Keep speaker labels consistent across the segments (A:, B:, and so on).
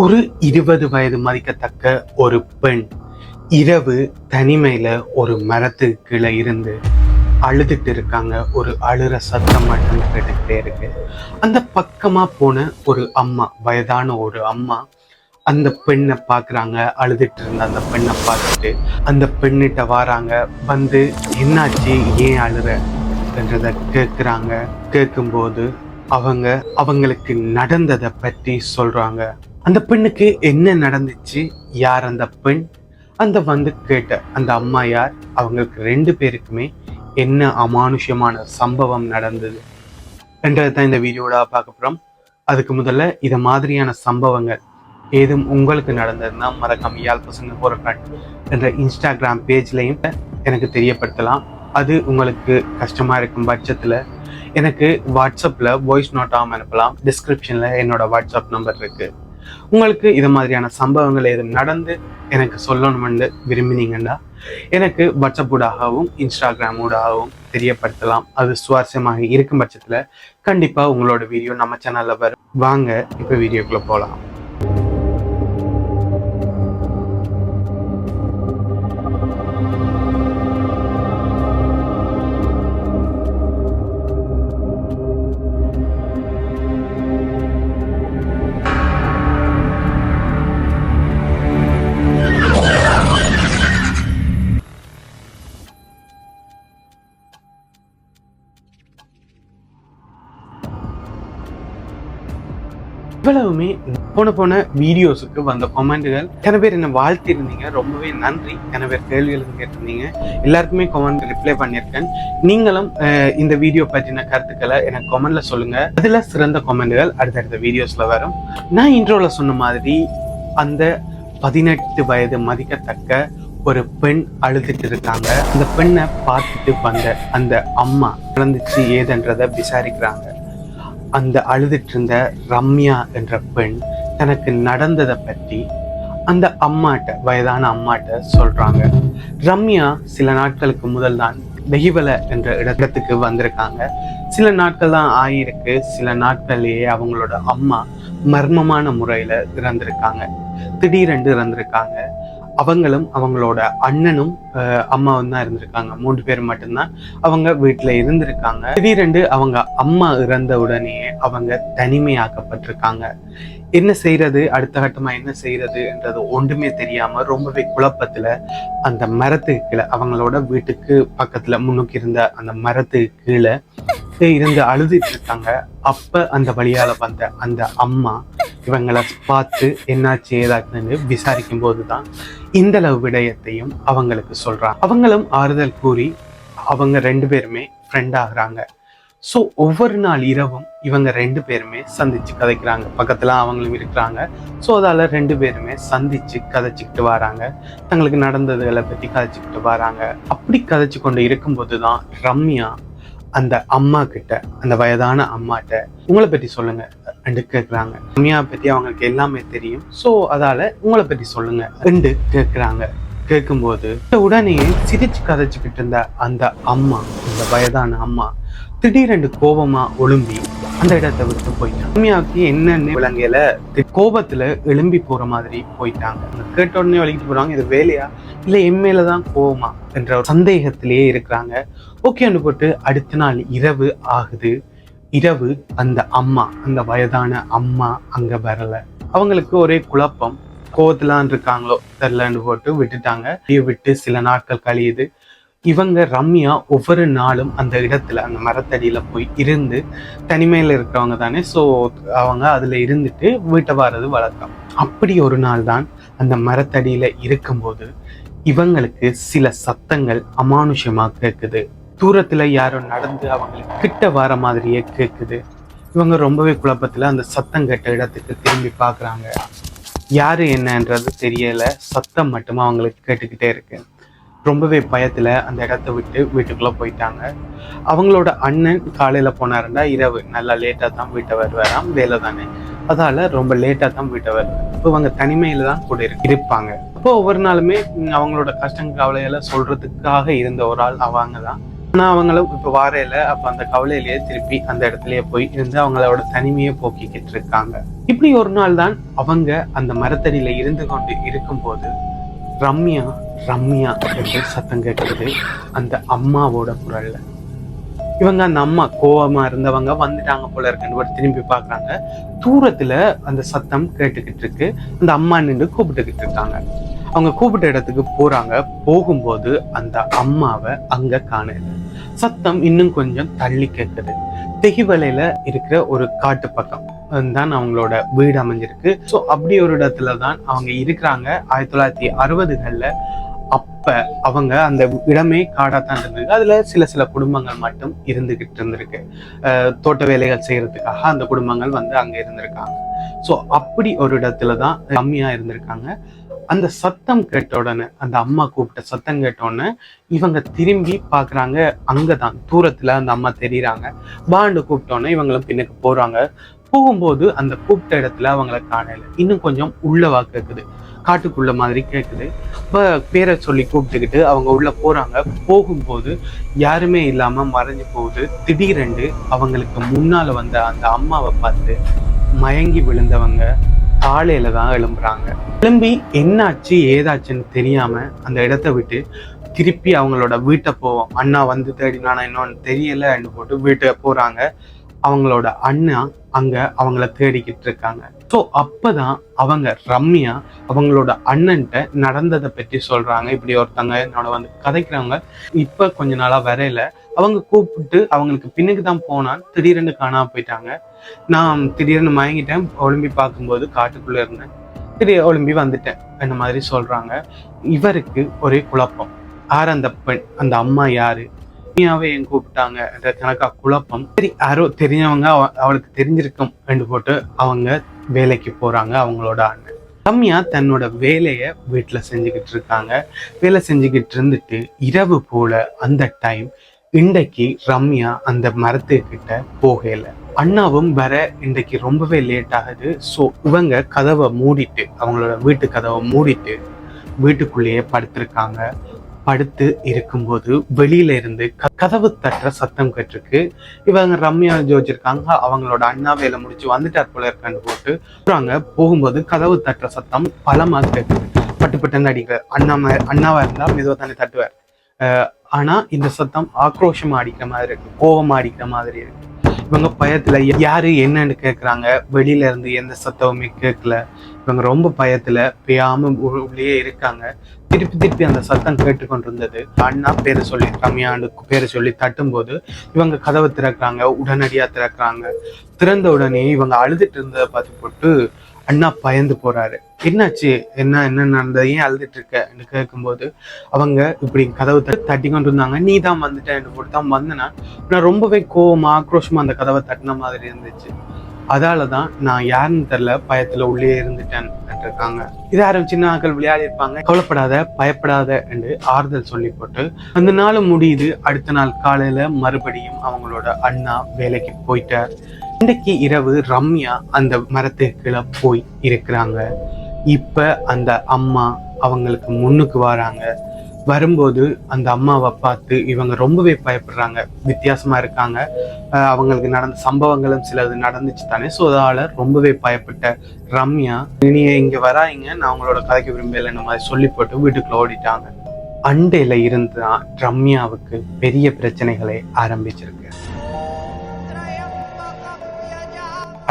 A: ஒரு 20 வயது மதிக்கத்தக்க ஒரு பெண் இரவு தனிமையில ஒரு மரத்துக்கு கீழே இருந்து அழுதுட்டு இருக்காங்க. ஒரு அழுற சத்தம் மட்டும் கேட்டுக்கிட்டே இருக்கு. அந்த பக்கமா போன ஒரு அம்மா, வயதான ஒரு அம்மா அந்த பெண்ணை பார்க்குறாங்க. அழுதுட்டு இருந்த அந்த பெண்ணை பார்த்துட்டு அந்த பெண்ணிட்ட வராங்க. வந்து என்னாச்சு, ஏன் அழுற என்றதை கேட்குறாங்க. கேட்கும்போது அவங்களுக்கு நடந்ததை பற்றி சொல்றாங்க. அந்த பெண்ணுக்கு என்ன நடந்துச்சு, யார் அந்த பெண், அந்த வந்து கேட்ட அந்த அம்மா யார், அவங்களுக்கு 2 பேருக்குமே என்ன அமானுஷ்யமான சம்பவம் நடந்தது என்றதான் இந்த வீடியோட பார்க்க போறோம். அதுக்கு முதல்ல இத மாதிரியான சம்பவங்கள் ஏதும் உங்களுக்கு நடந்ததுன்னா மறக்காம யாழ் பசங்க போராட்டம் என்ற இன்ஸ்டாகிராம் பேஜ்லையும் எனக்கு தெரியப்படுத்தலாம். அது உங்களுக்கு கஷ்டமா இருக்கும் பட்சத்துல எனக்கு வாட்ஸ்அப்ல வாய்ஸ் நோட்டாக அனுப்பலாம். டிஸ்கிரிப்ஷன்ல என்னோட வாட்ஸ்அப் நம்பர் இருக்கு. உங்களுக்கு இது மாதிரியான சம்பவங்கள் எதுவும் நடந்து எனக்கு சொல்லணும்னு விரும்பினீங்கன்னா எனக்கு வாட்ஸ்அப் ஊடாகவும் இன்ஸ்டாகிராம் ஊடாகவும் தெரியப்படுத்தலாம். அது சுவாரஸ்யமாக இருக்கும் பட்சத்துல கண்டிப்பா உங்களோட வீடியோ நம்ம சேனல்ல வரும். வாங்க இப்ப வீடியோக்குள்ள போகலாம். இவ்வளவுமே போன வீடியோஸுக்கு வந்த கமெண்ட்டுகள், எத்தனை பேர் என்ன வாழ்த்தி இருந்தீங்க, ரொம்பவே நன்றி. எத்தனை பேர் கேள்விகளுக்கு கேட்டிருந்தீங்க, எல்லாருக்குமே கமெண்ட் ரிப்ளை பண்ணியிருக்கேன். நீங்களும் இந்த வீடியோ பற்றின கருத்துக்களை எனக்கு கமெண்ட்ல சொல்லுங்க. அதுல சிறந்த கமெண்ட்டுகள் அடுத்தடுத்த வீடியோஸ்ல வரும். நான் இன்ட்ரோல சொன்ன மாதிரி அந்த 18 வயது மதிக்கத்தக்க ஒரு பெண் அழுதுட்டு இருக்காங்க. அந்த பெண்ணை பார்த்துட்டு வந்த அந்த அம்மா நடந்துச்சு ஏதுன்றதை விசாரிக்கிறாங்க. அந்த அழுதுட்டு இருந்த ரம்யா என்ற பெண் தனக்கு நடந்ததை பற்றி அந்த அம்மாட்ட, வயதான அம்மாட்ட சொல்றாங்க. ரம்யா சில நாட்களுக்கு முதல் தான் வெகிவல என்ற இடத்துக்கு வந்திருக்காங்க. சில நாட்கள் தான் ஆயிருக்கு. சில நாட்கள்லயே அவங்களோட அம்மா மர்மமான முறையில இறந்திருக்காங்க. திடீரென்று இறந்திருக்காங்க. அவங்களும் அவங்களோட அண்ணனும் அம்மாவும் தான் இருந்திருக்காங்க. 3 பேர் மட்டும்தான் அவங்க வீட்டுல இருந்திருக்காங்க. திடீரென்று அவங்க அம்மா இறந்த உடனே அவங்க தனிமையாக்கப்பட்டிருக்காங்க. என்ன செய்யறது, அடுத்த கட்டமா என்ன செய்யறது என்றது ஒன்றுமே தெரியாம ரொம்பவே குழப்பத்துல அந்த மரத்துக்கு கீழே, அவங்களோட வீட்டுக்கு பக்கத்துல முன்னுக்கு இருந்த அந்த மரத்துக்கு கீழே இருந்து அழுதுட்டு இருக்காங்க. அப்ப அந்த வழியால வந்த அந்த அம்மா இவங்களை பார்த்து என்னாச்சு ஏதாச்சுன்னு விசாரிக்கும் போதுதான் இந்த அளவு விடயத்தையும் அவங்களுக்கு சொல்றாங்க. அவங்களும் ஆறுதல் கூறி அவங்க 2 பேருமே ஃப்ரெண்ட் ஆகுறாங்க. ஸோ ஒவ்வொரு நாள் இரவும் இவங்க 2 பேருமே சந்திச்சு கதைக்கிறாங்க. பக்கத்துல அவங்களும் இருக்கிறாங்க. ஸோ அதால 2 பேருமே சந்திச்சு கதைச்சிக்கிட்டு வராங்க. தங்களுக்கு நடந்ததுகளை பத்தி கதைச்சிக்கிட்டு வராங்க. அப்படி கதைச்சு கொண்டு இருக்கும்போதுதான் ரம்யா அந்த அம்மா கிட்ட, அந்த வயதான அம்மாட்ட உங்களை பற்றி சொல்லுங்க என்று கேட்குறாங்க. ரம்யா பற்றி அவங்களுக்கு எல்லாமே தெரியும். ஸோ அதால உங்களை பற்றி சொல்லுங்க என்று கேட்குறாங்க. கேட்கும்போது உடனே சிரிச்சு கதைச்சுக்கிட்டு இருந்த அந்த அம்மா, இந்த வயதான அம்மா திடீரென்று கோபமா ஒழும்பி அந்த இடத்தை விட்டு போயிட்டாங்க. ரம்யாவுக்கு என்னன்னு விளங்கல, கோபத்துல எழும்பி போற மாதிரி போயிட்டாங்க. கேட்ட உடனே வலிக்கிட்டு போறாங்க. இது வேலையா இல்ல எம்மேலதான் கோபமா என்ற ஒரு சந்தேகத்திலேயே இருக்கிறாங்க. ஓகேன்னு போட்டு அடுத்த நாள் இரவு ஆகுது. இரவு அந்த அம்மா, அந்த வயதான அம்மா அங்க வரல. அவங்களுக்கு ஒரே குழப்பம். கோவத்திலான் இருக்காங்களோ தெரியலன்னு போட்டு விட்டுட்டாங்க. விட்டு சில நாட்கள் கழியுது. இவங்க ரம்யா ஒவ்வொரு நாளும் அந்த இடத்துல, அந்த மரத்தடியில போய் இருந்து, தனிமையில இருக்கிறவங்க தானே, ஸோ அவங்க அதுல இருந்துட்டு வீட்டை வர்றது வழக்கம். அப்படி ஒரு நாள் தான் அந்த மரத்தடியில இருக்கும்போது இவங்களுக்கு சில சத்தங்கள் அமானுஷ்யமா கேட்குது. தூரத்துல யாரோ நடந்து அவங்களுக்கு கிட்ட வர மாதிரியே கேட்குது. இவங்க ரொம்பவே குழப்பத்துல அந்த சத்தம் கேட்ட இடத்துக்கு திரும்பி பாக்குறாங்க. யாரு என்னன்றது தெரியல, சத்தம் மட்டுமா அவங்களுக்கு கேட்டுக்கிட்டே இருக்கு. ரொம்பவே பயத்துல அந்த இடத்த விட்டு வீட்டுக்குள்ள போயிட்டாங்க. அவங்களோட அண்ணன் காலையில போனாருண்டா இரவு நல்லா லேட்டா தான் வீட்டை வருவாராம். வேலை தானே, அதால ரொம்ப லேட்டா தான் வீட்டை வருவார். இப்போ அவங்க தனிமையில தான் கூட இருப்பாங்க. அப்போ ஒவ்வொரு நாளுமே அவங்களோட கஷ்டம் கவலையெல்லாம் சொல்றதுக்காக இருந்த ஒரு ஆள் அவங்க தான். ஆனா அவங்களும் இப்ப வாரையில அப்ப அந்த கவலையிலேயே திருப்பி அந்த இடத்துலயே போய் இருந்து அவங்களோட தனிமையை போக்கிக்கிட்டு இருக்காங்க. இப்படி ஒரு நாள் தான் அவங்க அந்த மரத்தடியில இருந்து கொண்டு இருக்கும்போது ரம்யா ரம்யா என்று சத்தம் கேட்குது அந்த அம்மாவோட குரல்ல. இவங்க அந்த அம்மா கோவமா இருந்தவங்க வந்துட்டாங்க போல இருக்குன்னு திரும்பி பாக்குறாங்க. தூரத்துல அந்த சத்தம் கேட்டுக்கிட்டு இருக்கு. அந்த அம்மா நின்று கூப்பிட்டுக்கிட்டு இருக்காங்க. அவங்க கூப்பிட்ட இடத்துக்கு போறாங்க. போகும்போது அந்த அம்மாவை அங்க காணல. சத்தம் இன்னும் கொஞ்சம் தள்ளி கேட்குது. தெகிவலையில இருக்கிற ஒரு காட்டு பக்கம் தான் அவங்களோட வீடு அமைஞ்சிருக்கு. ஸோ அப்படி ஒரு இடத்துல தான் அவங்க இருக்கிறாங்க. 1960களில் அப்ப அவங்க அந்த இடமே காடாத்தான் இருந்திருக்கு. அதுல சில குடும்பங்கள் மட்டும் இருந்துகிட்டு இருந்திருக்கு. தோட்ட வேலைகள் செய்யறதுக்காக அந்த குடும்பங்கள் வந்து அங்க இருந்திருக்காங்க. ஸோ அப்படி ஒரு இடத்துலதான் ரம்யா இருந்திருக்காங்க. அந்த சத்தம் கேட்ட உடனே, அந்த அம்மா கூப்பிட்ட சத்தம் கேட்ட உடனே இவங்க திரும்பி பாக்குறாங்க. அங்கதான் தூரத்துல அந்த அம்மா தெரியுறாங்க. பாண்டு கூப்பிட்டோன்னே இவங்களும் பின்னுக்கு போறாங்க. போகும்போது அந்த கூப்பிட்ட இடத்துல அவங்கள காணல. இன்னும் கொஞ்சம் உள்ளவா கேக்குது, காட்டுக்குள்ள மாதிரி கேக்குது. இப்ப பேரை சொல்லி கூப்பிட்டுக்கிட்டு அவங்க உள்ள போறாங்க. போகும்போது யாருமே இல்லாம மறைஞ்சு போகுது. திடீரென்று அவங்களுக்கு முன்னால வந்த அந்த அம்மாவை பார்த்து மயங்கி விழுந்தவங்க காலையில தான் எழும்புறாங்க. எழும்பி என்னாச்சு ஏதாச்சுன்னு தெரியாம அந்த இடத்த விட்டு திருப்பி அவங்களோட வீட்டை போவோம். அண்ணா வந்து தேடினானா இன்னொன்னு தெரியலன்னு போட்டு வீட்டுக்கு போறாங்க. அவங்களோட அண்ணா அங்க அவங்கள தேடிக்கிட்டு இருக்காங்க. ஸோ அப்பதான் அவங்க ரம்யா அவங்களோட அண்ணன்ட்ட நடந்ததை பற்றி சொல்றாங்க. இப்படி ஒருத்தங்க என்னோட வந்து கதைக்கிறவங்க இப்ப கொஞ்ச நாளா வரையில அவங்க கூப்பிட்டு அவங்களுக்கு பின்னுக்கு தான் போனான். திடீர்னு காணாம போயிட்டாங்க. நான் திடீர்னு மயங்கிட்டேன். ஒலிம்பி பார்க்கும்போது காட்டுக்குள்ள இருந்தேன். திடீர் ஒலிம்பி வந்துட்டேன் அந்த மாதிரி சொல்றாங்க. இவருக்கு ஒரே குழப்பம். யார் அந்த பெண், அந்த அம்மா யாரு, என் கூப்பிட்டாங்க என்ற கணக்கா குழப்பம். சரி, யாரோ தெரிஞ்சவங்க, அவளுக்கு தெரிஞ்சிருக்கும் என்று போட்டு அவங்க வேலைக்கு போறாங்க. அவங்களோட அண்ணன் ரம்யா தன்னோட வேலைய வீட்டுல செஞ்சுக்கிட்டு இருக்காங்க. வேலை செஞ்சுக்கிட்டு இருந்துட்டு இரவு போல அந்த டைம் இன்றைக்கு ரம்யா அந்த மரத்துக்கிட்ட போகல. அண்ணாவும் வர இன்றைக்கு ரொம்பவே லேட் ஆகுது. ஸோ இவங்க கதவை மூடிட்டு, அவங்களோட வீட்டு கதவை மூடிட்டு வீட்டுக்குள்ளேயே படுத்திருக்காங்க. படுத்து இருக்கும்போது வெளியில இருந்து கதவு தட்டுற சத்தம் கேட்டிருக்கு. இவங்க ரம்யா ஜோதிச்சிருக்காங்க. அவங்களோட அண்ணா வேலை முடிச்சு வந்துட்டார் போல இருக்கான்னு போட்டு போகும்போது கதவு தட்டுற சத்தம் பலமா கேட்குது. பட்டு அடிக்கிற அண்ணாவா இருந்தா மெதுவா தானே தட்டுவார். ஆனா இந்த சத்தம் ஆக்ரோஷமா அடிக்கிற மாதிரி இருக்கு, கோபமா அடிக்கிற மாதிரி இருக்கு. இவங்க பயத்துல யாரு என்னன்னு கேக்குறாங்க. வெளியில இருந்து எந்த சத்தமுமே கேட்கல. இவங்க ரொம்ப பயத்துல பேயாம உள்ளே இருக்காங்க. திருப்பி அந்த சத்தம் கேட்டுக்கொண்டிருந்தது. அண்ணா பேரை சொல்லி, ரம்யாண்டு பேரை சொல்லி தட்டும் போது இவங்க கதவை திறக்கிறாங்க. உடனடியா திறக்கிறாங்க. திறந்த உடனே இவங்க அழுதுட்டு இருந்ததை பார்த்து போட்டு அண்ணா பயந்து போறாரு. என்னாச்சு, என்ன நடந்தது, ஏன் அழுதுட்டு இருக்கன்னு கேட்கும்போது அவங்க இப்படி கதவை தட்டி கொண்டு இருந்தாங்க. நீ தான் வந்துட்டேன்னு போட்டு தான் வந்தேன்னா நான் ரொம்பவே கோவமா ஆக்ரோஷமா அந்த கதவை தட்டின மாதிரி இருந்துச்சு. அதாலதான் நான் யாருன்னு தெரியல பயத்துல உள்ளே இருந்துட்டேன் இருக்காங்க. இது யாரும் சின்ன ஆட்கள் விளையாடி இருப்பாங்க. கவலைப்படாத, பயப்படாத என்று ஆறுதல் சொல்லி போட்டு அந்த நாள் முடியுது. அடுத்த நாள் காலையில மறுபடியும் அவங்களோட அண்ணா வேலைக்கு போயிட்டார். இன்றைக்கு இரவு ரம்யா அந்த மரத்துக்கு கீழே போய் இருக்கிறாங்க. இப்ப அந்த அம்மா அவங்களுக்கு முன்னுக்கு வராங்க. வரும்போது அந்த அம்மாவை பார்த்து இவங்க ரொம்பவே பயப்படுறாங்க. வித்தியாசமா இருக்காங்க. அவங்களுக்கு நடந்த சம்பவங்களும் சிலது நடந்துச்சு தானே. ஸோ அதால ரொம்பவே பயப்பட்ட ரம்யா, நீங்க இங்க வராங்க, நான் அவங்களோட கதைக்கு விரும்பல இந்த மாதிரி சொல்லி போட்டு வீட்டுக்குள்ள ஓடிட்டாங்க. அண்டையில இருந்துதான் ரம்யாவுக்கு பெரிய பிரச்சனைகளை ஆரம்பிச்சிருக்கு.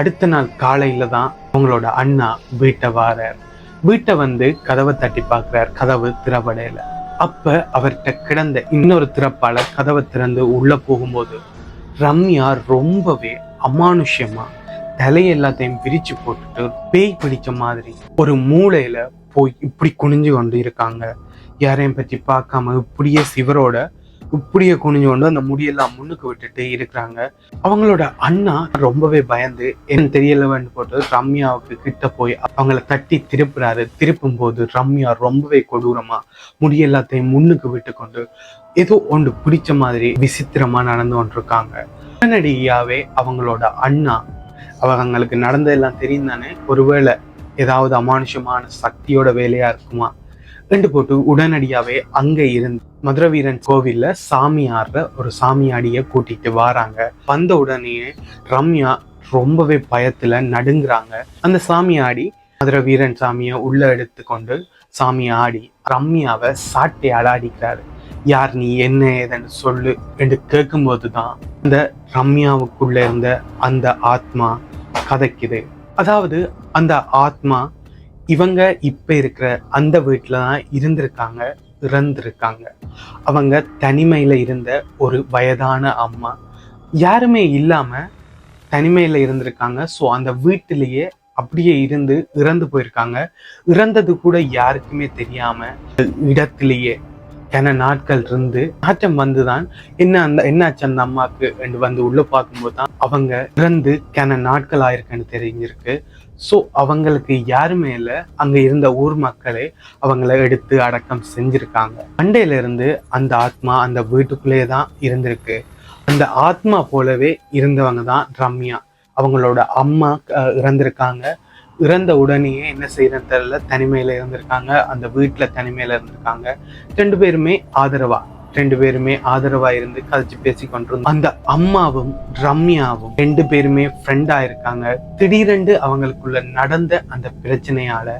A: அடுத்த நாள் காலையில தான் அவங்களோட அண்ணா வீட்டை வாரார். வீட்டை வந்து கதவை தட்டி பார்க்கிறார். கதவு திறப்படையில. அப்ப அவர்கிட்ட கிடந்த இன்னொரு திறப்பாளர் கதவை திறந்து உள்ள போகும்போது ரம்யா ரொம்பவே அமானுஷ்யமா தலையெல்லாத்தையும் பிரிச்சு போட்டுட்டு பேய் பிடிச்ச மாதிரி ஒரு மூளையில போய் இப்படி குனிஞ்சு கொண்டு இருக்காங்க. யாரையும் பற்றி பார்க்காம இப்படியே சிவரோட இப்படியே குனிஞ்சு கொண்டு அந்த முடியெல்லாம் முன்னுக்கு விட்டுட்டு இருக்கிறாங்க. அவங்களோட அண்ணா ரொம்பவே பயந்து என்ன தெரியலன்னு போட்டு ரம்யாவுக்கு கிட்ட போய் அவங்கள தட்டி திருப்புறாரு. திருப்பும் போது ரம்யா ரொம்பவே கொடூரமா முடியெல்லாத்தையும் முன்னுக்கு விட்டு கொண்டு ஏதோ ஒன்று பிடிச்ச மாதிரி விசித்திரமா நடந்து கொண்டிருக்காங்க. உடனடியாவே அவங்களோட அண்ணா அவங்களுக்கு நடந்ததெல்லாம் தெரியும் தானே, ஒருவேளை ஏதாவது அமானுஷமான சக்தியோட வேலையா இருக்குமா ரெண்டு போட்டு உடனடியாவே அங்க இருந்து மதுரை வீரன் கோவில்ல சாமி ஆடுற ஒரு சாமியாடிய கூட்டிட்டு வராங்க. வந்த உடனே ரம்யா ரொம்பவே பயத்துல நடுங்குறாங்க. அந்த சாமியாடி மதுரை வீரன் சாமியை உள்ள எடுத்துக்கொண்டு சாமி ஆடி ரம்யாவை சாட்டையால அடிக்கிறாரு. யார் நீ, என்ன ஏதுன்னு சொல்லு என்று கேட்கும் போதுதான் இந்த ரம்யாவுக்குள்ள இருந்த அந்த ஆத்மா கதைக்குது. அதாவது அந்த ஆத்மா இவங்க இப்ப இருக்கிற அந்த வீட்டுலதான் இருந்திருக்காங்க, இறந்திருக்காங்க. அவங்க தனிமையில இருந்த ஒரு வயதான அம்மா, யாருமே இல்லாம தனிமையில இருந்திருக்காங்க. ஸோ அந்த வீட்டிலேயே அப்படியே இருந்து இறந்து போயிருக்காங்க. இறந்தது கூட யாருக்குமே தெரியாம இடத்திலேயே கன நாட்கள் இருந்து நாட்டம் வந்துதான் என்னாச்சு அந்த அம்மாக்கு என்று வந்து உள்ள பார்க்கும்போது தான் அவங்க இறந்து கன நாட்கள் ஆயிருக்குன்னு தெரிஞ்சிருக்கு. ஸோ அவங்களுக்கு யாருமே இல்லை, அங்க இருந்த ஊர் மக்களே அவங்கள எடுத்து அடக்கம் செஞ்சிருக்காங்க. மண்டையில இருந்து அந்த ஆத்மா அந்த வீட்டுக்குள்ளேயே தான் இருந்திருக்கு. அந்த ஆத்மா போலவே இருந்தவங்க தான் ரம்யா. அவங்களோட அம்மா இறந்திருக்காங்க. இறந்த உடனேயே என்ன செய்யறதுன்னு தெரியல, தனிமையில இருந்திருக்காங்க, அந்த வீட்டுல தனிமையில இருந்திருக்காங்க. ரெண்டு பேருமே ஆதரவா இருந்து கதைச்சு பேசி கொண்டிருந்தோம். அந்த அம்மாவும் ரம்யாவும் ரெண்டு பேருமே ஃப்ரெண்டா இருக்காங்க. திடீரென்று அவங்களுக்குள்ள நடந்த அந்த பிரச்சனையால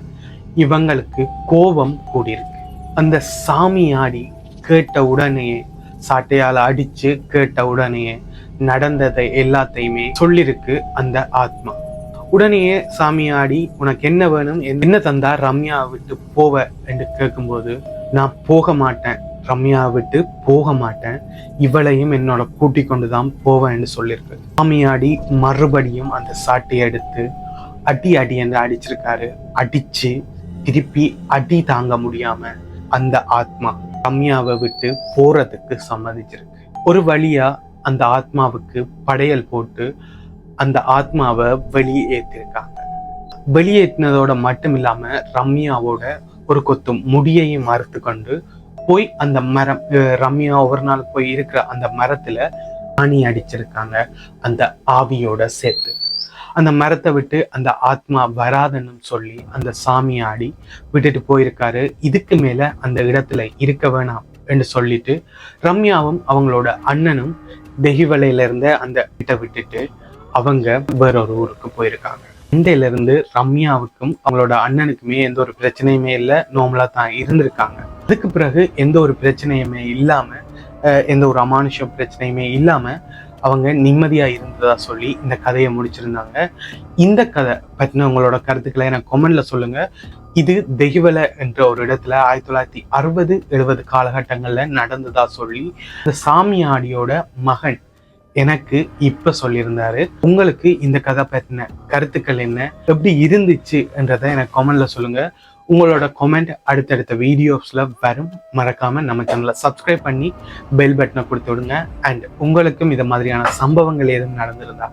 A: இவங்களுக்கு கோபம் கூடியிருக்கு. அந்த சாமியாடி கேட்ட உடனேயே, சாட்டையால அடிச்சு கேட்ட உடனேயே நடந்ததை எல்லாத்தையுமே சொல்லிருக்கு அந்த ஆத்மா. உடனேயே சாமியாடி உனக்கு என்ன வேணும், என்ன தந்தா ரம்யா விட்டு போவ என்று கேட்கும்போது, நான் போக மாட்டேன், ரம்யா விட்டு போக மாட்டேன், இவளையும் என்னோட கூட்டிக் கொண்டுதான் போவேன் என்று சொல்லியிருக்கு. சாமியாடி மறுபடியும் அந்த சாட்டை எடுத்து அடி என்று அடிச்சிருக்காரு. அடிச்சு திருப்பி அடி தாங்க முடியாம அந்த ஆத்மா ரம்யாவை விட்டு போறதுக்கு சம்மதிச்சிருக்கு. ஒரு வழியா அந்த ஆத்மாவுக்கு படையல் போட்டு அந்த ஆத்மாவை வெளியேற்றிருக்காங்க. வெளியேற்றினதோட மட்டும் இல்லாம ரம்யாவோட ஒரு கொத்து முடியையும் மறுத்து கொண்டு போய் அந்த மரம், ரம்யா ஒரு நாள் போய் இருக்கிற அந்த மரத்துல ஆணி அடிச்சிருக்காங்க அந்த ஆவியோட சேர்த்து. அந்த மரத்தை விட்டு அந்த ஆத்மா வராதுன்னு சொல்லி அந்த சாமியாடி விட்டுட்டு போயிருக்காரு. இதுக்கு மேல அந்த இடத்துல இருக்க வேணாம் என்று சொல்லிட்டு ரம்யாவும் அவங்களோட அண்ணனும் தெஹிவலையில இருந்த அந்த வீட்டை விட்டுட்டு அவங்க வேறொரு ஊருக்கு போயிருக்காங்க. இண்டையில இருந்து ரம்யாவுக்கும் அவங்களோட அண்ணனுக்குமே எந்த ஒரு பிரச்சனையுமே இல்லை, நார்மலா தான் இருந்திருக்காங்க. அதுக்கு பிறகு எந்த ஒரு பிரச்சனையுமே இல்லாம, எந்த ஒரு அமானுஷ பிரச்சனையுமே இல்லாம அவங்க நிம்மதியா இருந்ததா சொல்லி இந்த கதையை முடிச்சிருந்தாங்க. இந்த கதை பற்றின உங்களோட கருத்துக்களை எனக்கு கமெண்ட்ல சொல்லுங்க. இது தெஹிவலை என்ற ஒரு இடத்துல 1960-70 காலகட்டங்கள்ல நடந்ததா சொல்லி இந்த சாமியாடியோட மகன் எனக்கு இப்ப சொல்லியிருந்தாரு. உங்களுக்கு இந்த கதை பற்றின கருத்துக்கள் என்ன, எப்படி இருந்துச்சு என்றதை எனக்கு கமெண்ட்ல சொல்லுங்க. உங்களோட கமெண்ட் அடுத்தடுத்த வீடியோஸ்ல வரும். மறக்காம நம்ம சேனலை சப்ஸ்கிரைப் பண்ணி பெல் பட்டனை கொடுத்து விடுங்க. அண்ட் உங்களுக்கும் இது மாதிரியான சம்பவங்கள் எதுவும் நடந்திருந்தா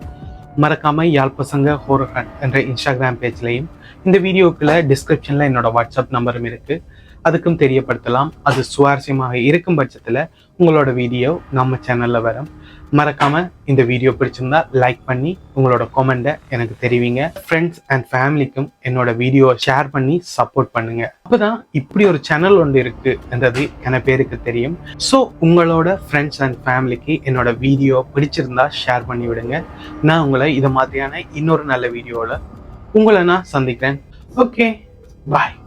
A: மறக்காம யாழ் பசங்க ஹோரர் ஹண்ட் என்ற இன்ஸ்டாகிராம் பேஜ்லையும், இந்த வீடியோக்குள்ள டிஸ்கிரிப்ஷன்ல என்னோட வாட்ஸ்அப் நம்பரும் இருக்கு, அதுக்கும் தெரியப்படுத்தலாம். அது சுவாரஸ்யமாக இருக்கும் பட்சத்துல உங்களோட வீடியோ நம்ம சேனல்ல வரும். மறக்காம இந்த வீடியோ பிடிச்சிருந்தா லைக் பண்ணி உங்களோட கமெண்ட்டை எனக்கு தெரிவிங்க. ஃப்ரெண்ட்ஸ் அண்ட் ஃபேமிலிக்கும் என்னோட வீடியோவை ஷேர் பண்ணி சப்போர்ட் பண்ணுங்க. அப்பதான் இப்படி ஒரு சேனல் ஒன்று இருக்கு என்றது எனக்கு பேருக்கு தெரியும். ஸோ உங்களோட ஃப்ரெண்ட்ஸ் அண்ட் ஃபேமிலிக்கு என்னோட வீடியோ பிடிச்சிருந்தா ஷேர் பண்ணி விடுங்க. நான் உங்களை இதை மாதிரியான இன்னொரு நல்ல வீடியோவில் உங்களை நான் சந்திக்கிறேன். ஓகே, பாய்.